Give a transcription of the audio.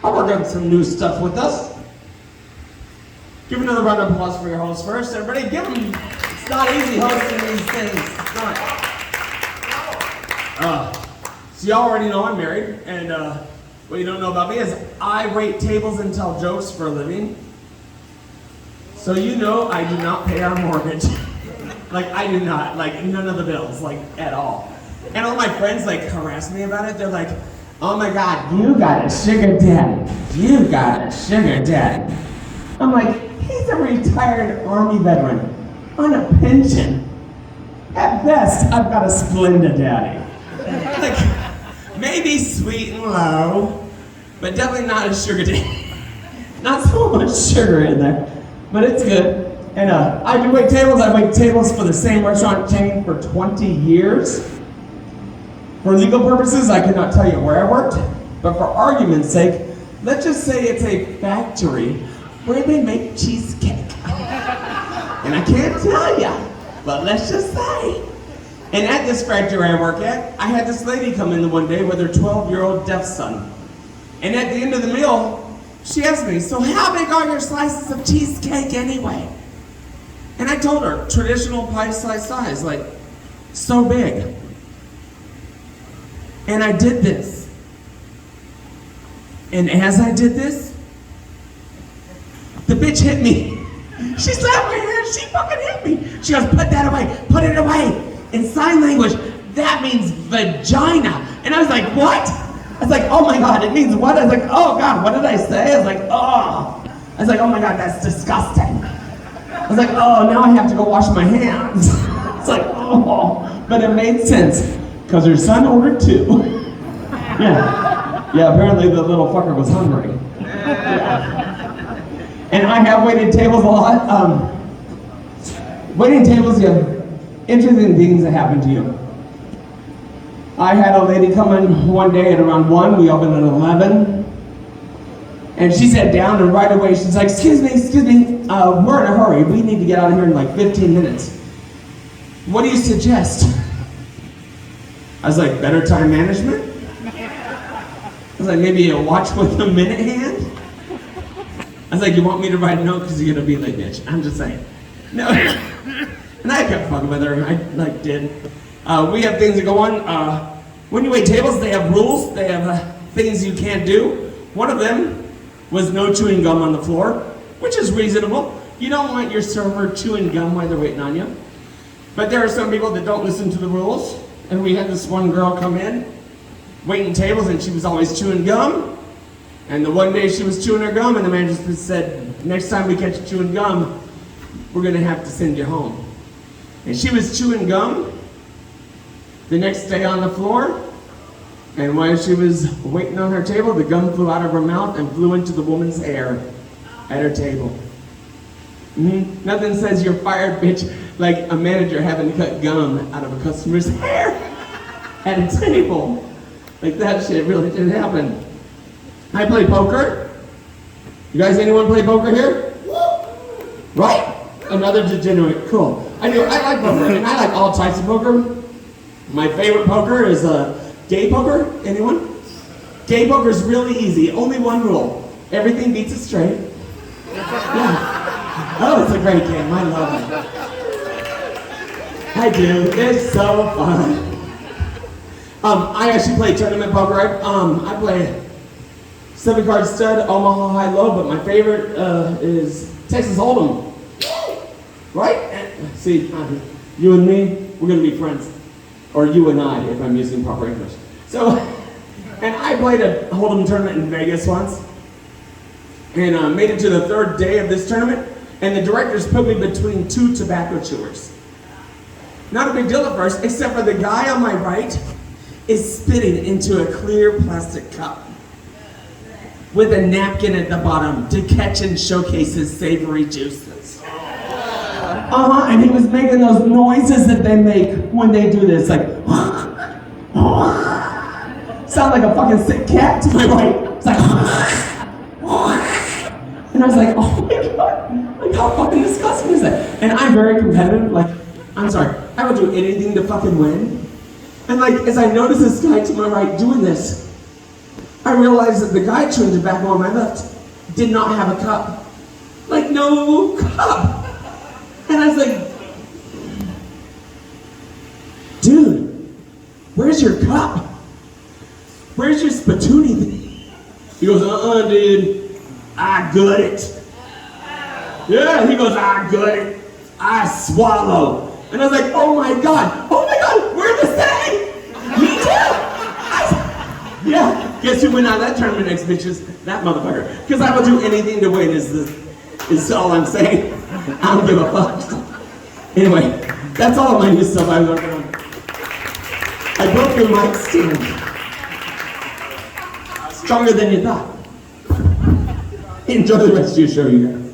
I'll work on some new stuff with us. Give another round of applause for your host first. Everybody give them. It's not easy hosting these things. It's not. So y'all already know I'm married, and what you don't know about me is I wait tables and tell jokes for a living. So you know I do not pay our mortgage. Like, I do not. Like, none of the bills, like, at all. And all my friends, like, harass me about it. They're like, oh my God, you got a sugar daddy. You got a sugar daddy. I'm like, he's a retired Army veteran on a pension. At best, I've got a Splenda daddy. Like, maybe sweet and low, but definitely not a sugar daddy. Not so much sugar in there, but it's good. And I do wait tables. I wait tables for the same restaurant chain for 20 years. For legal purposes, I cannot tell you where I worked, but for argument's sake, let's just say it's a factory where they make cheesecake. And I can't tell you, but let's just say. And at this factory I work at, I had this lady come in one day with her 12-year-old deaf son. And at the end of the meal, she asked me, so how big are your slices of cheesecake anyway? And I told her, traditional pie slice size, like, so big. And I did this. And as I did this, the bitch hit me. She slapped my hand, she fucking hit me. She goes, put that away, put it away. In sign language, that means vagina. And I was like, what? I was like, oh my God, it means what? I was like, oh God, what did I say? I was like, oh. I was like, oh my God, that's disgusting. I was like, oh, now I have to go wash my hands. It's like, oh. But it made sense, because her son ordered 2. Yeah, apparently the little fucker was hungry. Yeah. And I have waited tables a lot. Waiting tables, you have interesting things that happen to you. I had a lady come in one day at around 1, we opened at 11. And she sat down and right away she's like, excuse me, we're in a hurry. We need to get out of here in like 15 minutes. What do you suggest? I was like, better time management? I was like, maybe a watch with a minute hand? I was like, you want me to write a note because you're gonna be late, bitch. I'm just saying. No. And I kept fucking with her, and I did. We have things that go on. When you wait tables, they have rules. They have things you can't do. One of them was no chewing gum on the floor, which is reasonable. You don't want your server chewing gum while they're waiting on you. But there are some people that don't listen to the rules. And we had this one girl come in, waiting tables, and she was always chewing gum. And the one day she was chewing her gum, and the manager said, next time we catch you chewing gum, we're gonna have to send you home. And she was chewing gum the next day on the floor, and while she was waiting on her table, the gum flew out of her mouth and flew into the woman's hair at her table. Nothing says you're fired, bitch, like a manager having to cut gum out of a customer's hair at a table. Like that shit really did happen. I play poker. You guys, anyone play poker here? Right? Another degenerate, cool. I like poker, and I like all types of poker. My favorite poker is gay poker. Anyone? Gay poker is really easy. Only one rule. Everything beats it straight. Yeah. Oh, it's a great game. I love it. I do. It's so fun. I actually play tournament poker. I play 7-card stud, Omaha High Low, but my favorite is Texas Hold'em. Right? See, you and me, we're gonna be friends. Or you and I, if I'm using proper English. So, and I played a Hold'em tournament in Vegas once, and made it to the 3rd day of this tournament, and the directors put me between 2 tobacco chewers. Not a big deal at first, except for the guy on my right is spitting into a clear plastic cup with a napkin at the bottom to catch and showcase his savory juices. And he was making those noises that they make when they do this, like, sound like a fucking sick cat to my right. It's like, and I was like, oh my God, like how fucking disgusting is that? And I'm very competitive, like, I'm sorry, I would do anything to fucking win. And like, as I noticed this guy to my right doing this, I realized that the guy chewing tobacco on my left did not have a cup. Like, no cup. And I was like, dude, where's your cup? Where's your spatoonie thing? He goes, dude, I got it. Yeah, he goes, I got it. I swallow. And I was like, oh my God, we're the same. Me too. Yeah, guess who went out of that tournament next, bitches? That motherfucker. Because I will do anything to win is all I'm saying. I don't give a fuck. Anyway, that's all of my new stuff I was working on. I broke your mic stand. Stronger than you thought. Enjoy the rest of your show, you guys.